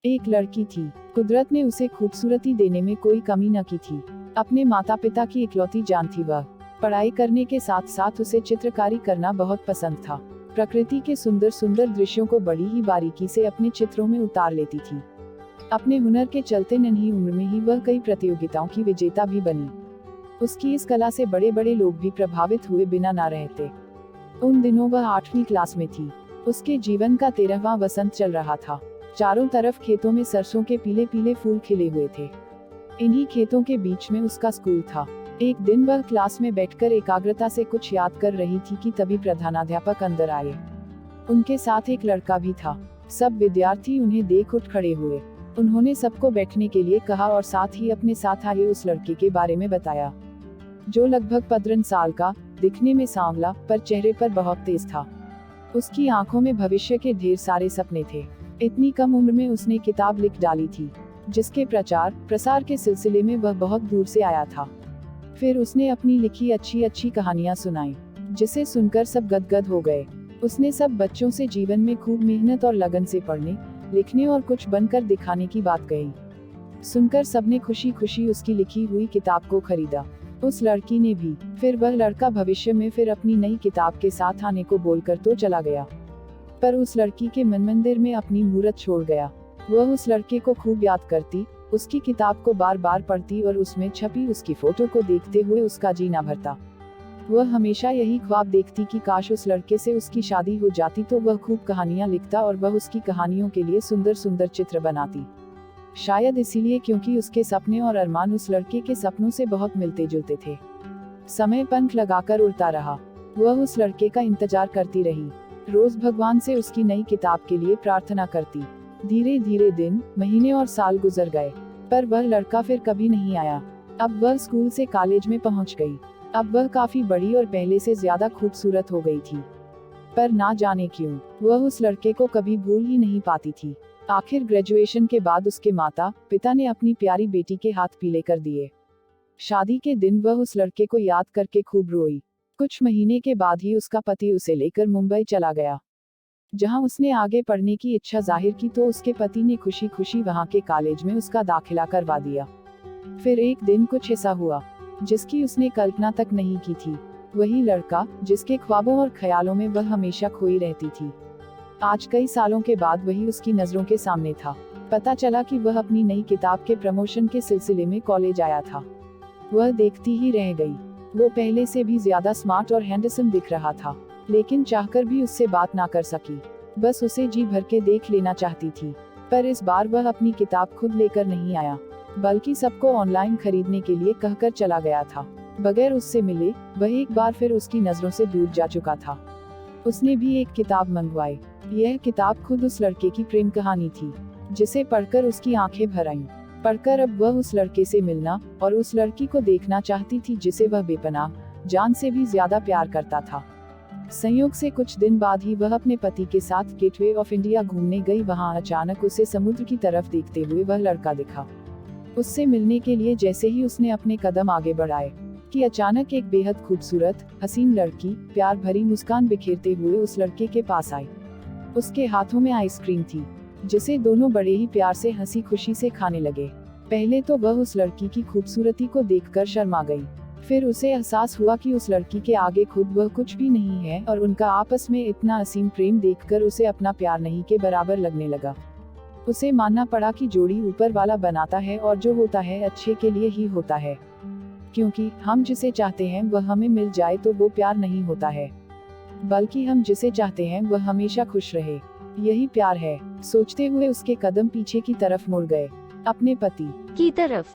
एक लड़की थी। कुदरत ने उसे खूबसूरती देने में कोई कमी न की थी। अपने माता पिता की इकलौती जान थी वह। पढ़ाई करने के साथ साथ उसे चित्रकारी करना बहुत पसंद था। प्रकृति के सुंदर सुंदर दृश्यों को बड़ी ही बारीकी से अपने चित्रों में उतार लेती थी। अपने हुनर के चलते नन्ही उम्र में ही वह कई प्रतियोगिताओं की विजेता भी बनी। उसकी इस कला से बड़े बड़े लोग भी प्रभावित हुए बिना ना रहते। उन दिनों वह 8वीं क्लास में थी। उसके जीवन का 13वां वसंत चल रहा था। चारों तरफ खेतों में सरसों के पीले पीले फूल खिले हुए थे। इन्हीं खेतों के बीच में उसका स्कूल था। एक दिन वह क्लास में बैठकर एकाग्रता से कुछ याद कर रही थी कि तभी प्रधानाध्यापक अंदर आए। उनके साथ एक लड़का भी था। सब विद्यार्थी उन्हें देख उठ खड़े हुए। उन्होंने सबको बैठने के लिए कहा और साथ ही अपने साथ आए उस लड़के के बारे में बताया, जो लगभग 15 साल का, दिखने में सांवला, पर चेहरे पर बहुत तेज था। उसकी आंखों में भविष्य के ढेर सारे सपने थे। इतनी कम उम्र में उसने किताब लिख डाली थी, जिसके प्रचार प्रसार के सिलसिले में वह बहुत दूर से आया था। फिर उसने अपनी लिखी अच्छी अच्छी कहानियां सुनाई, जिसे सुनकर सब गदगद हो गए। उसने सब बच्चों से जीवन में खूब मेहनत और लगन से पढ़ने, लिखने और कुछ बनकर दिखाने की बात कही। सुनकर सबने खुशी खुशी उसकी लिखी हुई किताब को खरीदा। उस लड़की ने भी। फिर वह लड़का भविष्य में फिर अपनी नई किताब के साथ आने को बोलकर तो चला गया, पर उस लड़की के मन मंदिर में अपनी मूरत छोड़ गया। वह उस लड़के को खूब याद करती, उसकी किताब को बार बार पढ़ती और उसमें छपी उसकी फोटो को देखते हुए उसका जीना भरता। वह हमेशा यही ख्वाब देखती कि काश उस लड़के से उसकी शादी हो जाती तो वह खूब कहानियां लिखता और वह उसकी कहानियों के लिए सुंदर सुंदर चित्र बनाती। शायद इसीलिए क्योंकि उसके सपने और अरमान उस लड़के के सपनों से बहुत मिलते जुलते थे। समय पंख लगाकर उड़ता रहा। वह उस लड़के का इंतजार करती रही। रोज भगवान से उसकी नई किताब के लिए प्रार्थना करती। धीरे धीरे दिन, महीने और साल गुजर गए, पर वह लड़का फिर कभी नहीं आया। अब वह स्कूल से कॉलेज में पहुंच गई। अब वह काफी बड़ी और पहले से ज्यादा खूबसूरत हो गई थी, पर ना जाने क्यों वह उस लड़के को कभी भूल ही नहीं पाती थी। आखिर ग्रेजुएशन के बाद उसके माता पिता ने अपनी प्यारी बेटी के हाथ पीले कर दिए। शादी के दिन वह उस लड़के को याद करके खूब रोई। कुछ महीने के बाद ही उसका पति उसे लेकर मुंबई चला गया, जहां उसने आगे पढ़ने की इच्छा जाहिर की तो उसके पति ने खुशी खुशी वहां के कॉलेज में उसका दाखिला करवा दिया। फिर एक दिन कुछ ऐसा हुआ जिसकी उसने कल्पना तक नहीं की थी। वही लड़का जिसके ख्वाबों और ख्यालों में वह हमेशा खोई रहती थी, आज कई सालों के बाद वही उसकी नजरों के सामने था। पता चला कि वह अपनी नई किताब के प्रमोशन के सिलसिले में कॉलेज आया था। वह देखती ही रह गई। वो पहले से भी ज्यादा स्मार्ट और हैंडसम दिख रहा था, लेकिन चाहकर भी उससे बात ना कर सकी। बस उसे जी भर के देख लेना चाहती थी। पर इस बार वह अपनी किताब खुद लेकर नहीं आया, बल्कि सबको ऑनलाइन खरीदने के लिए कहकर चला गया था। बगैर उससे मिले वह एक बार फिर उसकी नजरों से दूर जा चुका था। उसने भी एक किताब मंगवाई। यह किताब खुद उस लड़के की प्रेम कहानी थी, जिसे पढ़कर उसकी आंखें भर आईं। पढ़कर अब वह उस लड़के से मिलना और उस लड़की को देखना चाहती थी जिसे वह बेपनाह जान से भी ज्यादा प्यार करता था। संयोग से कुछ दिन बाद ही वह अपने पति के साथ गेटवे ऑफ इंडिया घूमने गई। वहां अचानक उसे समुद्र की तरफ देखते हुए वह लड़का दिखा। उससे मिलने के लिए जैसे ही उसने अपने कदम आगे बढ़ाए कि अचानक एक बेहद खूबसूरत हसीन लड़की प्यार भरी मुस्कान बिखेरते हुए उस लड़के के पास आई। उसके हाथों में आइसक्रीम थी, जिसे दोनों बड़े ही प्यार से हंसी खुशी से खाने लगे। पहले तो वह उस लड़की की खूबसूरती को देखकर शर्मा गई। फिर उसे एहसास हुआ कि उस लड़की के आगे खुद वह कुछ भी नहीं है और उनका आपस में इतना असीम प्रेम देखकर उसे अपना प्यार नहीं के बराबर लगने लगा। उसे मानना पड़ा कि जोड़ी ऊपर वाला बनाता है और जो होता है अच्छे के लिए ही होता है, क्योंकि हम जिसे चाहते हैं वह हमें मिल जाए तो वो प्यार नहीं होता है, बल्कि हम जिसे चाहते हैं वह हमेशा खुश रहे, यही प्यार है। सोचते हुए उसके कदम पीछे की तरफ मुड़ गए, अपने पति की तरफ।